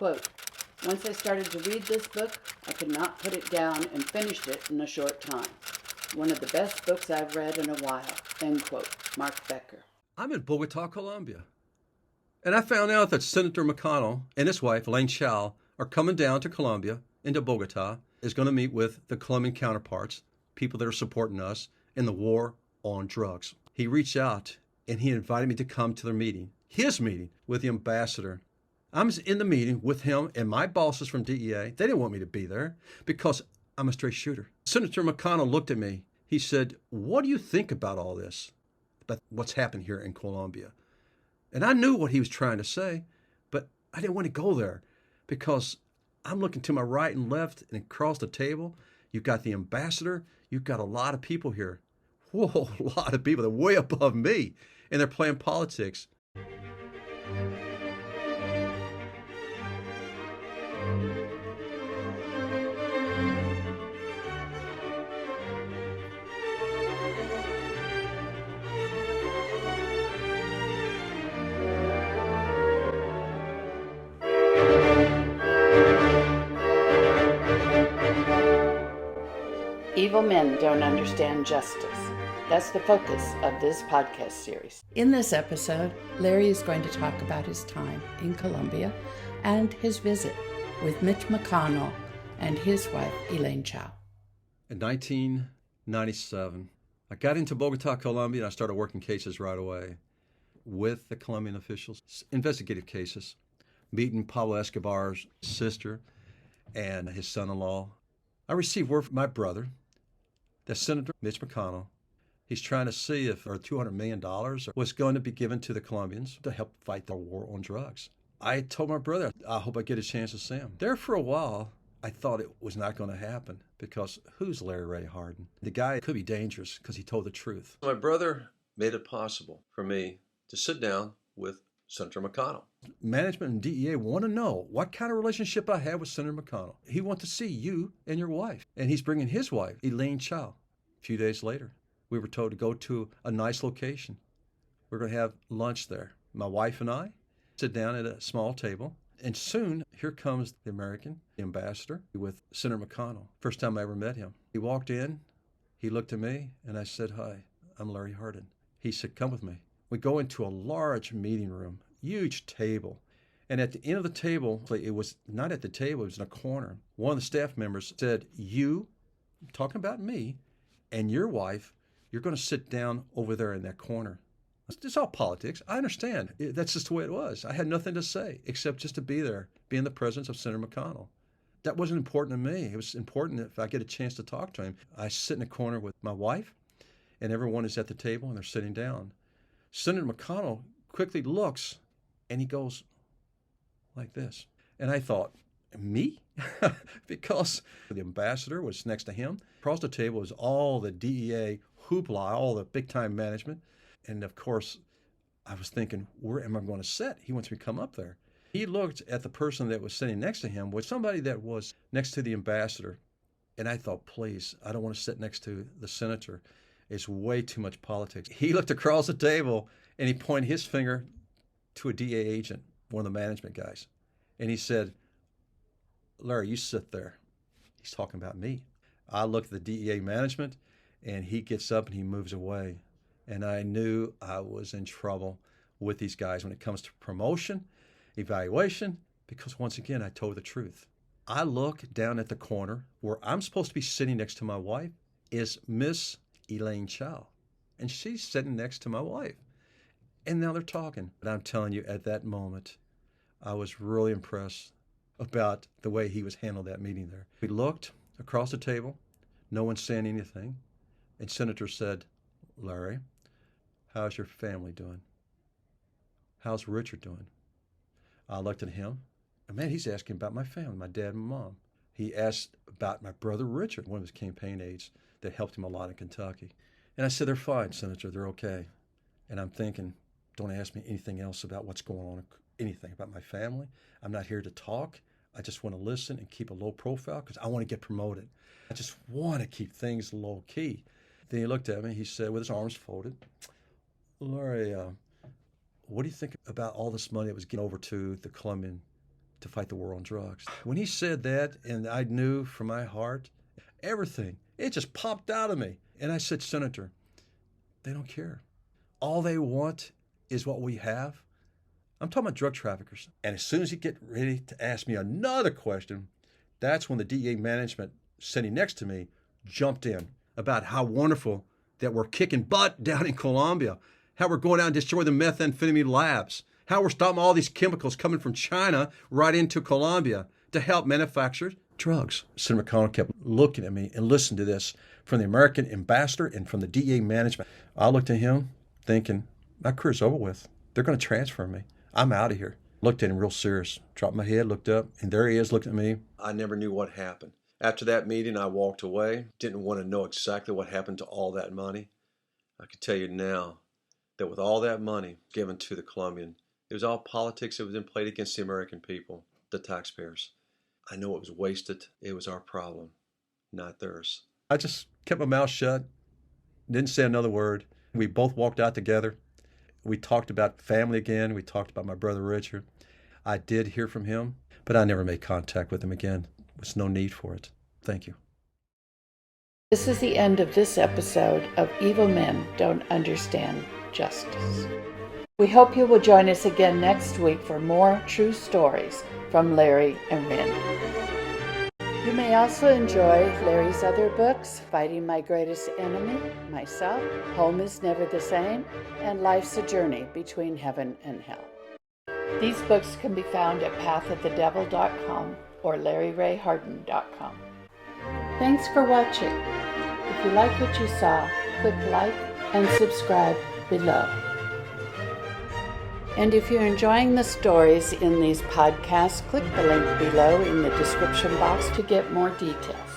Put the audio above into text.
Quote, once I started to read this book, I could not put it down and finished it in a short time. One of the best books I've read in a while. End quote. Mark Becker. I'm in Bogota, Colombia. And I found out that Senator McConnell and his wife, Elaine Chao, are coming down to Colombia, into Bogota, is going to meet with the Colombian counterparts, people that are supporting us in the war on drugs. He reached out and he invited me to come to their meeting, his meeting with the ambassador. I was in the meeting with him and my bosses from DEA. They didn't want me to be there because I'm a straight shooter. Senator McConnell looked at me. He said, what do you think about all this, about what's happened here in Colombia? And I knew what he was trying to say, but I didn't want to go there because I'm looking to my right and left and across the table. You've got the ambassador. You've got a lot of people here. Whoa, a lot of people. They're way above me, and they're playing politics. Evil men don't understand justice. That's the focus of this podcast series. In this episode, Larry is going to talk about his time in Colombia and his visit with Mitch McConnell and his wife, Elaine Chao. In 1997, I got into Bogota, Colombia, and I started working cases right away with the Colombian officials, investigative cases, meeting Pablo Escobar's sister and his son-in-law. I received word from my brother that Senator Mitch McConnell, he's trying to see if our $200 million was going to be given to the Colombians to help fight the war on drugs. I told my brother, I hope I get a chance to see him. There for a while, I thought it was not going to happen because who's Larry Ray Hardin? The guy could be dangerous because he told the truth. My brother made it possible for me to sit down with Senator McConnell. Management and DEA want to know what kind of relationship I have with Senator McConnell. He wants to see you and your wife. And he's bringing his wife, Elaine Chao. A few days later, we were told to go to a nice location. We're going to have lunch there. My wife and I sit down at a small table. And soon, here comes the American ambassador with Senator McConnell. First time I ever met him. He walked in, he looked at me, and I said, hi, I'm Larry Hardin. He said, come with me. We go into a large meeting room, huge table. And at the end of the table, it was not at the table, it was in a corner. One of the staff members said, you, talking about me, and your wife, you're going to sit down over there in that corner. It's all politics. I understand. That's just the way it was. I had nothing to say except just to be there, be in the presence of Senator McConnell. That wasn't important to me. It was important if I get a chance to talk to him. I sit in a corner with my wife, and everyone is at the table, and they're sitting down. Senator McConnell quickly looks, and he goes like this. And I thought, me? Because the ambassador was next to him. Across the table was all the DEA hoopla, all the big-time management. And, of course, I was thinking, where am I going to sit? He wants me to come up there. He looked at the person that was sitting next to him, was somebody that was next to the ambassador. And I thought, please, I don't want to sit next to the senator. It's way too much politics. He looked across the table, and he pointed his finger to a DA agent, one of the management guys. And he said, Larry, you sit there. He's talking about me. I looked at the DEA management, and he gets up and he moves away. And I knew I was in trouble with these guys when it comes to promotion, evaluation, because once again, I told the truth. I look down at the corner where I'm supposed to be sitting next to my wife is Miss Elaine Chao. And she's sitting next to my wife. And now they're talking. But I'm telling you, at that moment, I was really impressed about the way he was handled that meeting there. We looked across the table. No one saying anything. And Senator said, Larry, how's your family doing? How's Richard doing? I looked at him. And man, he's asking about my family, my dad and mom. He asked about my brother Richard, one of his campaign aides that helped him a lot in Kentucky. And I said, they're fine, Senator, they're okay. And I'm thinking, don't ask me anything else about what's going on, anything about my family. I'm not here to talk. I just want to listen and keep a low profile because I want to get promoted. I just want to keep things low key. Then he looked at me, he said, with his arms folded, Larry, what do you think about all this money that was getting over to the Colombian to fight the war on drugs. When he said that, and I knew from my heart, everything, it just popped out of me. And I said, Senator, they don't care. All they want is what we have. I'm talking about drug traffickers. And as soon as he get ready to ask me another question, that's when the DEA management sitting next to me jumped in about how wonderful that we're kicking butt down in Colombia, how we're going out and destroying the methamphetamine labs, how we're stopping all these chemicals coming from China right into Colombia to help manufacture drugs. Senator McConnell kept looking at me and listened to this from the American ambassador and from the DEA management. I looked at him thinking, my career's over with. They're going to transfer me. I'm out of here. Looked at him real serious, dropped my head, looked up, and there he is looking at me. I never knew what happened. After that meeting, I walked away. Didn't want to know exactly what happened to all that money. I can tell you now that with all that money given to the Colombian, it was all politics that was in play against the American people, the taxpayers. I know it was wasted. It was our problem, not theirs. I just kept my mouth shut, didn't say another word. We both walked out together. We talked about family again. We talked about my brother Richard. I did hear from him, but I never made contact with him again. There was no need for it. Thank you. This is the end of this episode of Evil Men Don't Understand Justice. We hope you will join us again next week for more true stories from Larry and Ren. You may also enjoy Larry's other books, Fighting My Greatest Enemy, Myself, Home is Never the Same, and Life's a Journey Between Heaven and Hell. These books can be found at pathofthedevil.com or larryrayharden.com. Thanks for watching. If you like what you saw, click like and subscribe below. And if you're enjoying the stories in these podcasts, click the link below in the description box to get more details.